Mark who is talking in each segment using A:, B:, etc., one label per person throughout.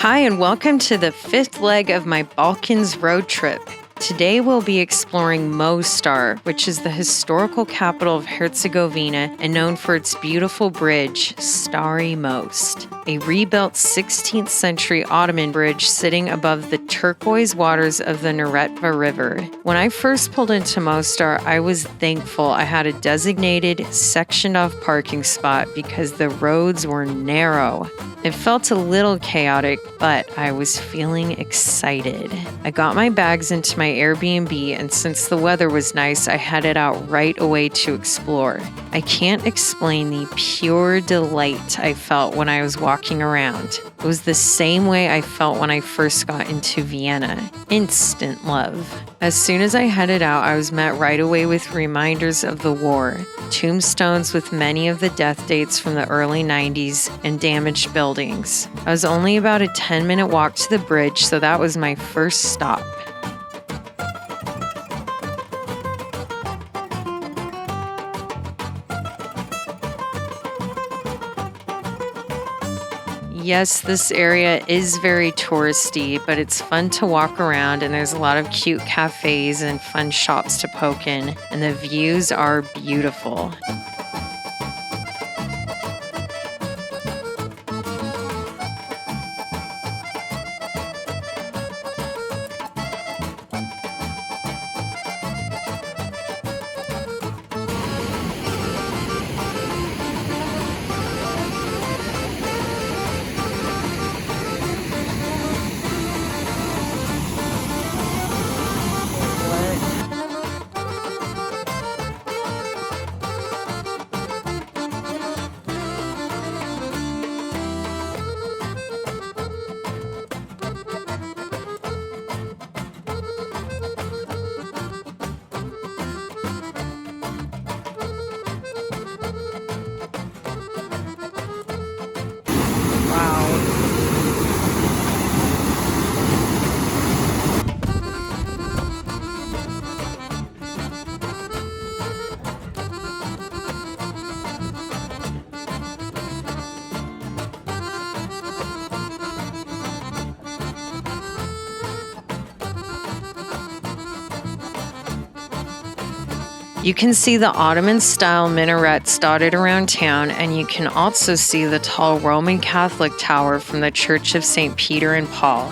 A: Hi, and welcome to the fifth leg of my Balkans road trip. Today we'll be exploring Mostar, which is the historical capital of Herzegovina and known for its beautiful bridge, Stari Most, a rebuilt 16th century Ottoman bridge sitting above the turquoise waters of the Neretva River. When I first pulled into Mostar, I was thankful I had a designated, sectioned off parking spot because the roads were narrow. It felt a little chaotic, but I was feeling excited. I got my bags into my Airbnb, and since the weather was nice, I headed out right away to explore. I can't explain the pure delight I felt when I was walking around. It was the same way I felt when I first got into Vienna. Instant love. As soon as I headed out, I was met right away with reminders of the war, tombstones with many of the death dates from the early 90s, and damaged buildings. I was only about a 10-minute walk to the bridge, so that was my first stop. Yes, this area is very touristy, but it's fun to walk around, and there's a lot of cute cafes and fun shops to poke in, and the views are beautiful. Wow. You can see the Ottoman-style minarets dotted around town, and you can also see the tall Roman Catholic tower from the Church of St. Peter and Paul,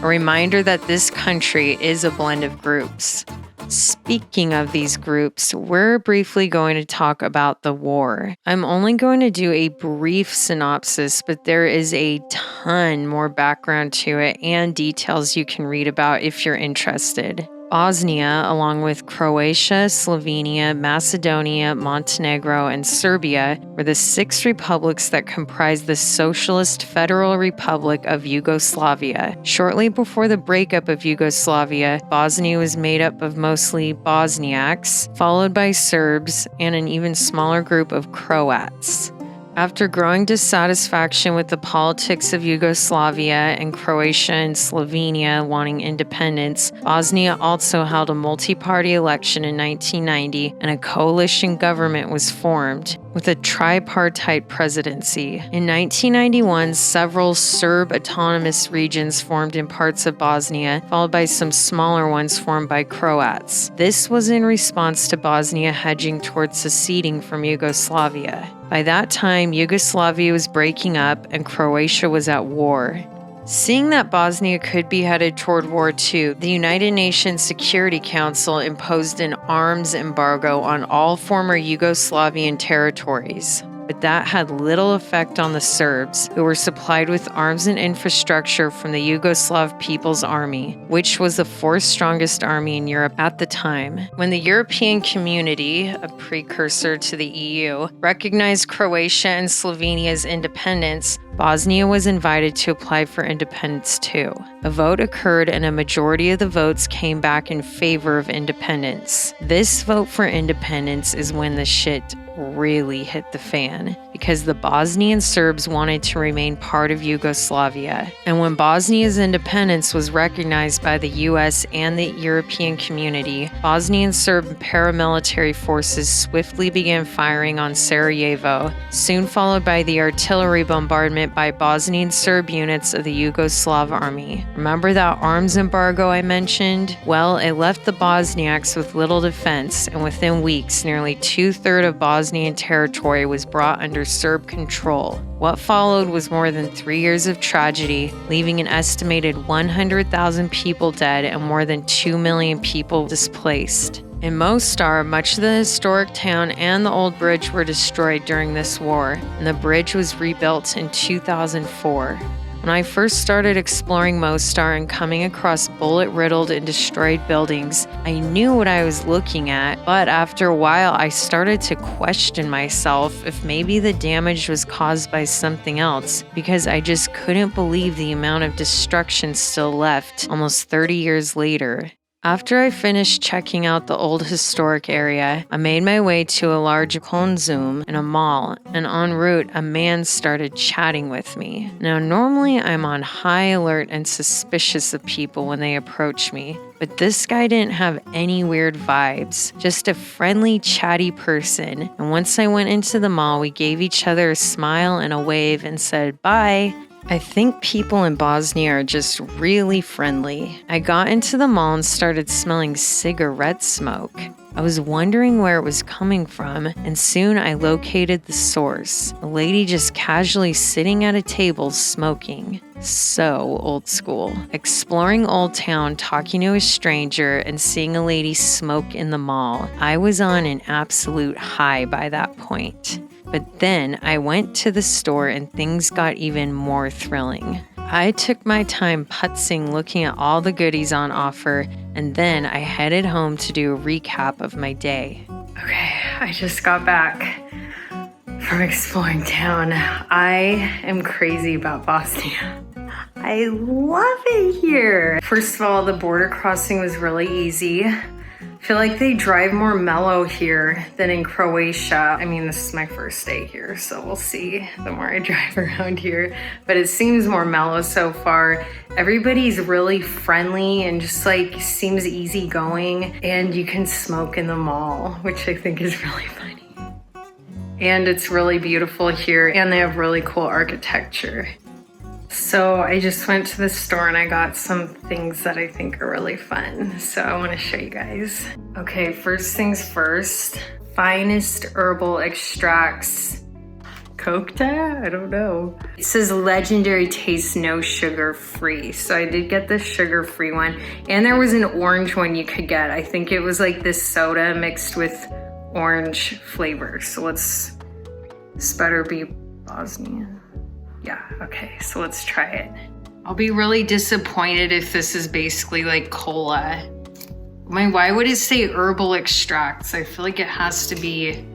A: a reminder that this country is a blend of groups. Speaking of these groups, we're briefly going to talk about the war. I'm only going to do a brief synopsis, but there is a ton more background to it and details you can read about if you're interested. Bosnia, along with Croatia, Slovenia, Macedonia, Montenegro, and Serbia, were the 6 republics that comprised the Socialist Federal Republic of Yugoslavia. Shortly before the breakup of Yugoslavia, Bosnia was made up of mostly Bosniaks, followed by Serbs, and an even smaller group of Croats. After growing dissatisfaction with the politics of Yugoslavia and Croatia and Slovenia wanting independence, Bosnia also held a multi-party election in 1990, and a coalition government was formed with a tripartite presidency. In 1991, several Serb autonomous regions formed in parts of Bosnia, followed by some smaller ones formed by Croats. This was in response to Bosnia hedging towards seceding from Yugoslavia. By that time, Yugoslavia was breaking up and Croatia was at war. Seeing that Bosnia could be headed toward war too, the United Nations Security Council imposed an arms embargo on all former Yugoslavian territories. But that had little effect on the Serbs, who were supplied with arms and infrastructure from the Yugoslav People's Army, which was the 4th strongest army in Europe at the time. When the European Community, a precursor to the EU, recognized Croatia and Slovenia's independence, Bosnia was invited to apply for independence too. A vote occurred and a majority of the votes came back in favor of independence. This vote for independence is when the shit really hit the fan, because the Bosnian Serbs wanted to remain part of Yugoslavia. And when Bosnia's independence was recognized by the US and the European community, Bosnian Serb paramilitary forces swiftly began firing on Sarajevo, soon followed by the artillery bombardment by Bosnian Serb units of the Yugoslav army. Remember that arms embargo I mentioned? Well, it left the Bosniaks with little defense, and within weeks, nearly two-thirds of Bosnian territory was brought under Serb control. What followed was more than 3 years of tragedy, leaving an estimated 100,000 people dead and more than 2 million people displaced. In Mostar, much of the historic town and the old bridge were destroyed during this war, and the bridge was rebuilt in 2004. When I first started exploring Mostar and coming across bullet-riddled and destroyed buildings, I knew what I was looking at, but after a while I started to question myself if maybe the damage was caused by something else, because I just couldn't believe the amount of destruction still left almost 30 years later. After I finished checking out the old historic area, I made my way to a large konsum in a mall, and en route, a man started chatting with me. Now, normally I'm on high alert and suspicious of people when they approach me, but this guy didn't have any weird vibes, just a friendly, chatty person. And once I went into the mall, we gave each other a smile and a wave and said bye. I think people in Bosnia are just really friendly. I got into the mall and started smelling cigarette smoke. I was wondering where it was coming from, and soon I located the source. A lady just casually sitting at a table smoking. So old school. Exploring Old Town, talking to a stranger, and seeing a lady smoke in the mall. I was on an absolute high by that point. But then I went to the store and things got even more thrilling. I took my time putzing looking at all the goodies on offer, and then I headed home to do a recap of my day. Okay, I just got back from exploring town. I am crazy about Bosnia. I love it here. First of all, the border crossing was really easy. I feel like they drive more mellow here than in Croatia. I mean, this is my first day here, so we'll see the more I drive around here. But it seems more mellow so far. Everybody's really friendly and just like seems easygoing. And you can smoke in the mall, which I think is really funny. And it's really beautiful here, and they have really cool architecture. So I just went to the store and I got some things that I think are really fun. So I want to show you guys. Okay, first things first. Finest herbal extracts. Kokta? I don't know. It says legendary taste, no sugar free. So I did get the sugar free one. And there was an orange one you could get. I think it was like this soda mixed with orange flavor. So this better be Bosnian. Yeah, okay, so let's try it. I'll be really disappointed if this is basically like cola. Why would it say herbal extracts? I feel like it has to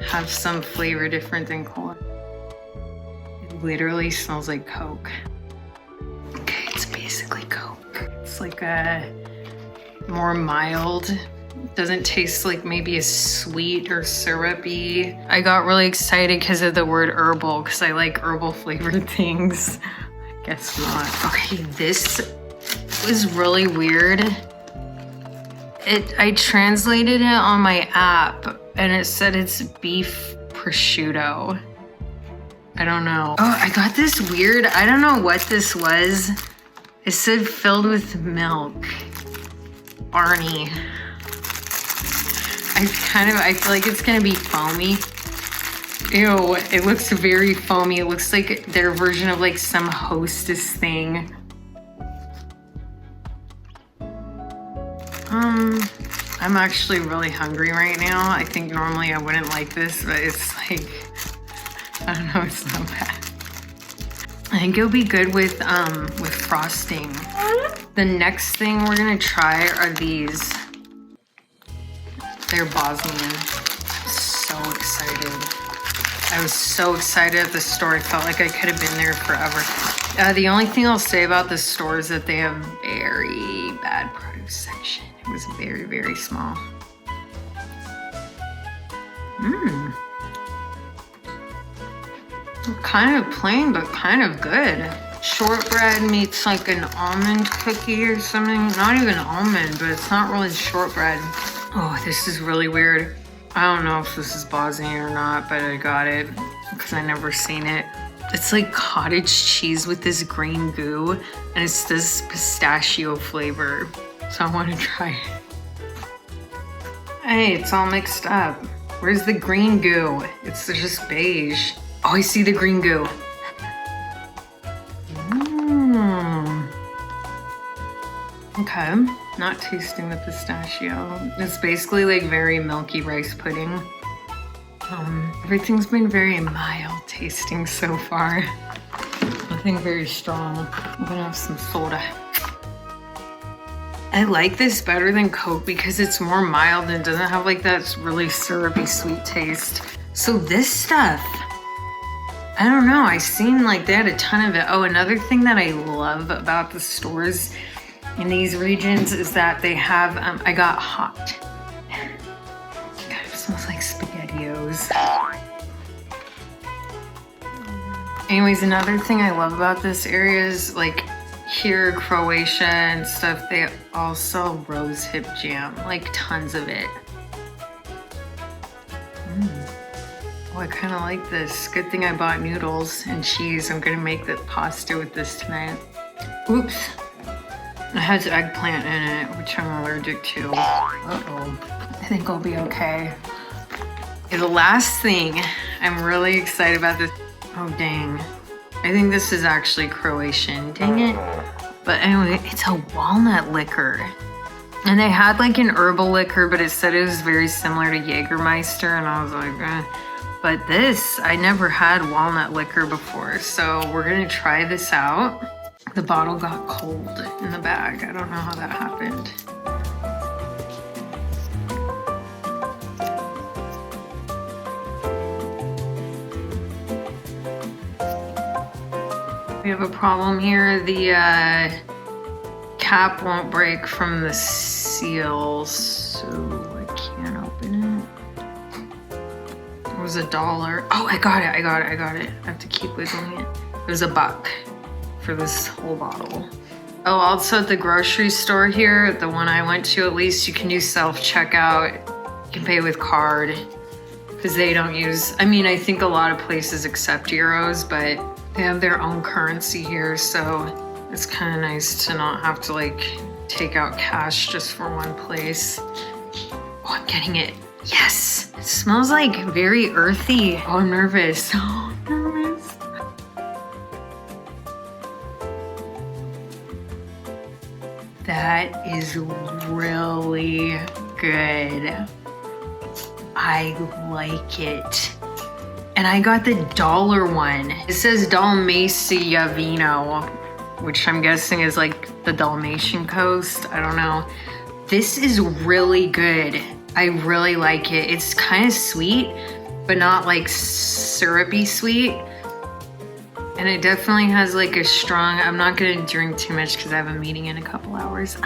A: have some flavor different than cola. It literally smells like Coke. Okay, it's basically Coke. It's like a more mild. Doesn't taste like maybe as sweet or syrupy. I got really excited because of the word herbal, because I like herbal flavored things. I guess not. Okay, this was really weird. I translated it on my app and it said it's beef prosciutto. I don't know. Oh, I got this weird, I don't know what this was. It said filled with milk. Barney. I feel like it's gonna be foamy. Ew, it looks very foamy. It looks like their version of like some Hostess thing. I'm actually really hungry right now. I think normally I wouldn't like this, but it's like, I don't know, it's not bad. I think it'll be good with frosting. The next thing we're gonna try are these. They're Bosnian. I'm so excited. I was so excited at the store. I felt like I could have been there forever. The only thing I'll say about the store is that they have very bad produce section. It was very, very small. Kind of plain, but kind of good. Shortbread meets like an almond cookie or something. Not even almond, but it's not really shortbread. Oh, this is really weird. I don't know if this is Bosnian or not, but I got it because I never seen it. It's like cottage cheese with this green goo, and it's this pistachio flavor. So I want to try it. Hey, it's all mixed up. Where's the green goo? It's just beige. Oh, I see the green goo. Okay, not tasting the pistachio. It's basically like very milky rice pudding. Everything's been very mild tasting so far. Nothing very strong. I'm gonna have some soda. I like this better than Coke because it's more mild and doesn't have like that really syrupy sweet taste. So this stuff, I don't know, I seen like they had a ton of it. Oh, another thing that I love about the stores in these regions is that they have, I got hot. God, it smells like SpaghettiOs. Anyways, another thing I love about this area is like here, Croatia and stuff, they all sell rose hip jam, like tons of it. Oh, I kind of like this. Good thing I bought noodles and cheese. I'm gonna make the pasta with this tonight. Oops. It has eggplant in it, which I'm allergic to. Uh-oh. I think I'll be okay. Okay, the last thing, I'm really excited about this. Oh, dang. I think this is actually Croatian. Dang it. But anyway, it's a walnut liquor. And they had like an herbal liquor, but it said it was very similar to Jägermeister. And I was like, eh. But this, I never had walnut liquor before. So we're gonna try this out. The bottle got cold in the bag. I don't know how that happened. We have a problem here. The cap won't break from the seal, so I can't open it. It was $1. Oh, I got it. I have to keep wiggling it. It was $1 for this whole bottle. Oh, also at the grocery store here, the one I went to, at least you can do self-checkout. You can pay with card because they don't use, I mean, I think a lot of places accept euros, but they have their own currency here. So it's kind of nice to not have to like take out cash just for one place. Oh, I'm getting it. Yes. It smells like very earthy. Oh, I'm nervous. Oh, I'm nervous. That is really good. I like it. And I got the $1 one. It says Dalmacia Vino, which I'm guessing is like the Dalmatian coast. I don't know. This is really good. I really like it. It's kind of sweet, but not like syrupy sweet. And it definitely has like a strong, I'm not gonna drink too much because I have a meeting in a couple hours,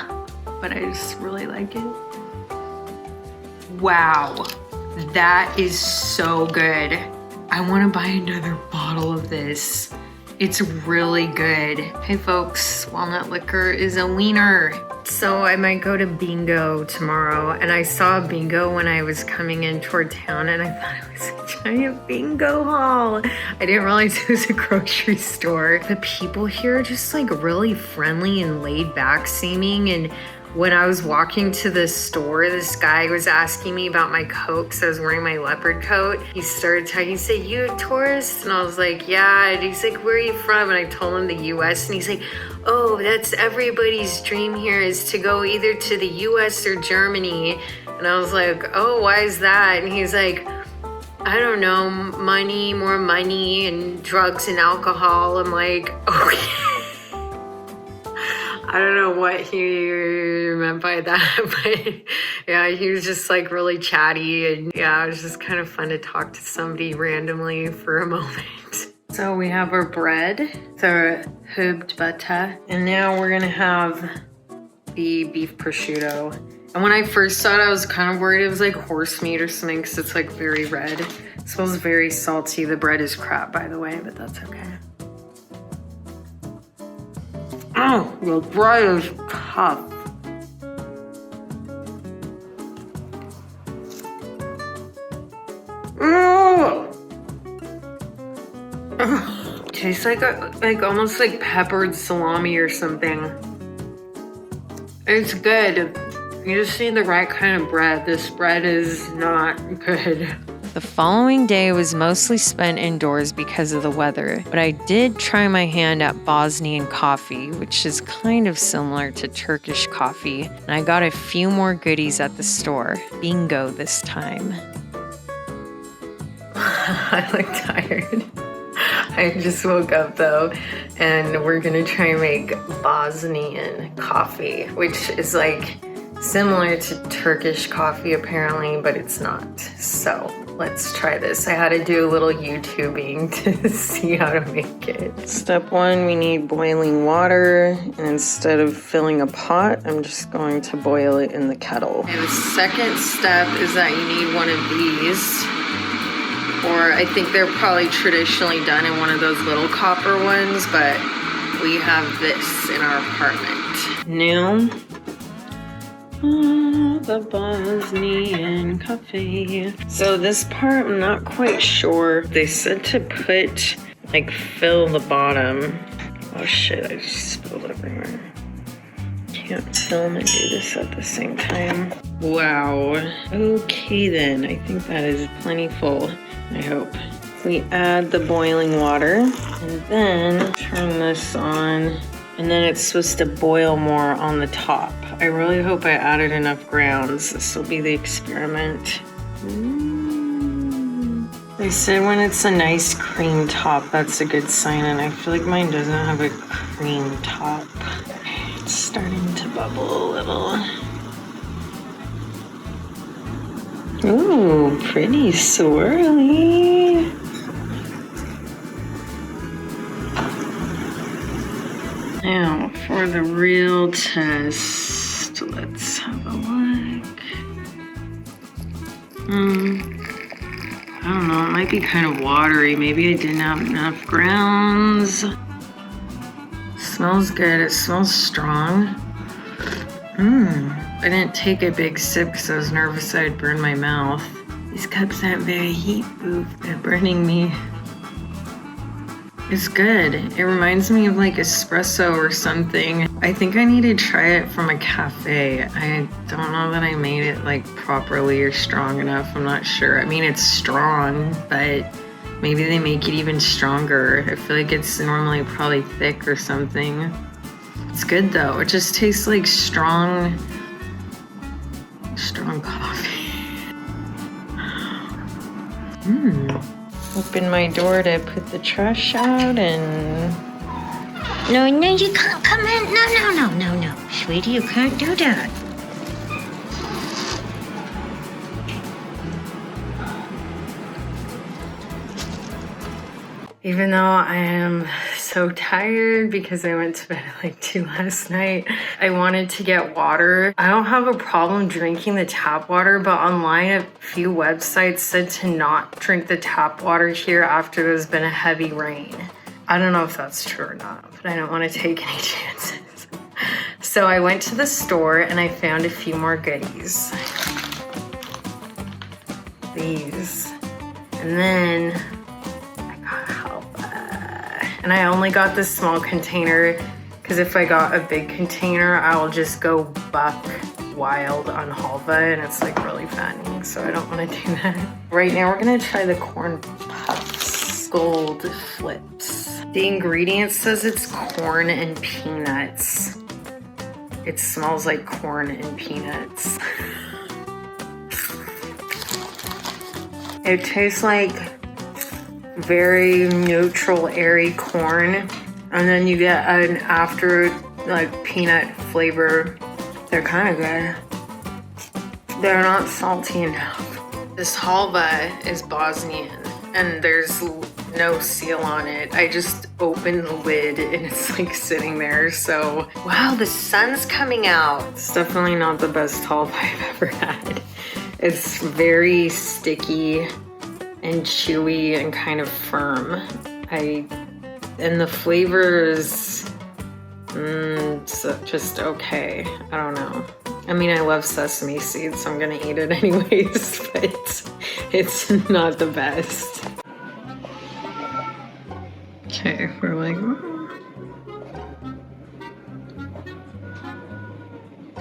A: but I just really like it. Wow, that is so good. I wanna buy another bottle of this. It's really good. Hey folks, walnut liquor is a wiener. So I might go to bingo tomorrow, and I saw bingo when I was coming in toward town, and I thought it was a giant bingo hall. I didn't realize it was a grocery store. The people here are just like really friendly and laid back seeming, and when I was walking to the store, this guy was asking me about my coat because I was wearing my leopard coat. He started talking, he said, "You a tourist?" And I was like, "Yeah." And he's like, "Where are you from?" And I told him the US, and he's like, "Oh, that's everybody's dream here is to go either to the US or Germany." And I was like, "Oh, why is that?" And he's like, "I don't know, money, more money and drugs and alcohol." I'm like, okay. I don't know what he meant by that, but yeah, he was just like really chatty, and yeah, it was just kind of fun to talk to somebody randomly for a moment. So we have our bread, the hubed butter, and now we're gonna have the beef prosciutto. And when I first saw it, I was kind of worried it was like horse meat or something because it's like very red. It smells very salty. The bread is crap, by the way, but that's okay. Oh, the bread is tough. Tastes like almost like peppered salami or something. It's good. You just need the right kind of bread. This bread is not good. The following day was mostly spent indoors because of the weather, but I did try my hand at Bosnian coffee, which is kind of similar to Turkish coffee, and I got a few more goodies at the store. Bingo this time. I look tired. I just woke up though, and we're gonna try and make Bosnian coffee, which is like similar to Turkish coffee apparently, but it's not. So let's try this. I had to do a little YouTubing to see how to make it. Step one, we need boiling water, and instead of filling a pot, I'm just going to boil it in the kettle. And the second step is that you need one of these. Or I think they're probably traditionally done in one of those little copper ones, but we have this in our apartment. Now, the Bosnian coffee. So this part, I'm not quite sure. They said to put, like, fill the bottom. Oh shit, I just spilled everywhere. Can't film and do this at the same time. Wow. Okay then, I think that is plenty full. I hope. We add the boiling water and then turn this on, and then it's supposed to boil more on the top. I really hope I added enough grounds. This will be the experiment. They said when it's a nice cream top, that's a good sign, and I feel like mine doesn't have a cream top. It's starting to bubble a little. Ooh, pretty swirly. Now, for the real test, let's have a look. I don't know, it might be kind of watery. Maybe I didn't have enough grounds. Smells good, it smells strong. I didn't take a big sip because I was nervous I'd burn my mouth. These cups aren't very heat-proof. They're burning me. It's good. It reminds me of like espresso or something. I think I need to try it from a cafe. I don't know that I made it like properly or strong enough. I'm not sure. I mean, it's strong, but maybe they make it even stronger. I feel like it's normally probably thick or something. It's good though. It just tastes like strong coffee. Open my door to put the trash out and... No, you can't come in. No. Sweetie, you can't do that. Even though I am so tired because I went to bed at like 2 last night, I wanted to get water. I don't have a problem drinking the tap water, but online a few websites said to not drink the tap water here after there's been a heavy rain. I don't know if that's true or not, but I don't want to take any chances. So I went to the store and I found a few more goodies. These. And then and I only got this small container because if I got a big container, I'll just go buck wild on halva and it's like really fattening, so I don't want to do that. Right now we're gonna try the corn puffs, gold flips. The ingredient says it's corn and peanuts. It smells like corn and peanuts. It tastes like very neutral, airy corn, and then you get an after like peanut flavor. They're kind of good. They're not salty enough. This halva is Bosnian, and there's no seal on it. I just opened the lid and it's like sitting there. So, wow, the sun's coming out. It's definitely not the best tall pie I've ever had. It's very sticky and chewy and kind of firm. And the flavors, it's just okay. I don't know. I mean, I love sesame seeds, so I'm gonna eat it anyways, but it's not the best. Okay, we're like,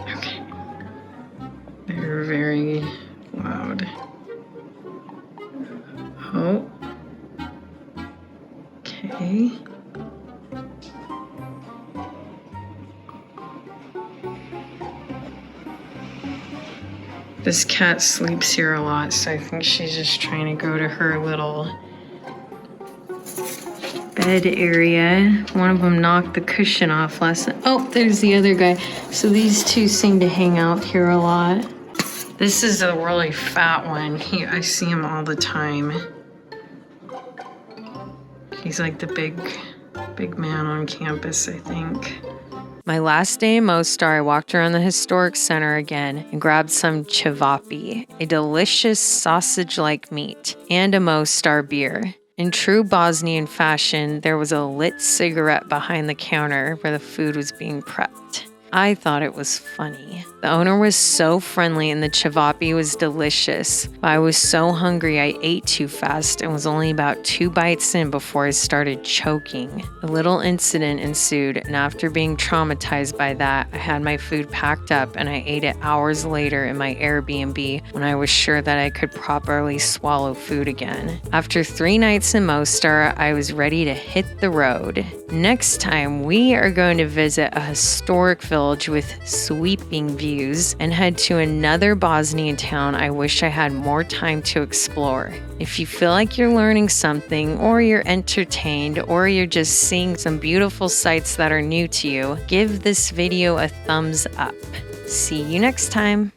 A: okay. They're very loud. Oh. Okay. This cat sleeps here a lot, so I think she's just trying to go to her little bed area. One of them knocked the cushion off last night. Oh, there's the other guy. So these two seem to hang out here a lot. This is a really fat one. I see him all the time. He's like the big man on campus, I think. My last day in Mostar, I walked around the historic center again and grabbed some cevapi, a delicious sausage-like meat, and a Mostar beer. In true Bosnian fashion, there was a lit cigarette behind the counter where the food was being prepped. I thought it was funny. The owner was so friendly and the cevapi was delicious. But I was so hungry I ate too fast and was only about 2 bites in before I started choking. A little incident ensued, and after being traumatized by that, I had my food packed up and I ate it hours later in my Airbnb when I was sure that I could properly swallow food again. After 3 nights in Mostar, I was ready to hit the road. Next time, we are going to visit a historic village with sweeping views and head to another Bosnian town I wish I had more time to explore. If you feel like you're learning something, or you're entertained, or you're just seeing some beautiful sights that are new to you, give this video a thumbs up. See you next time.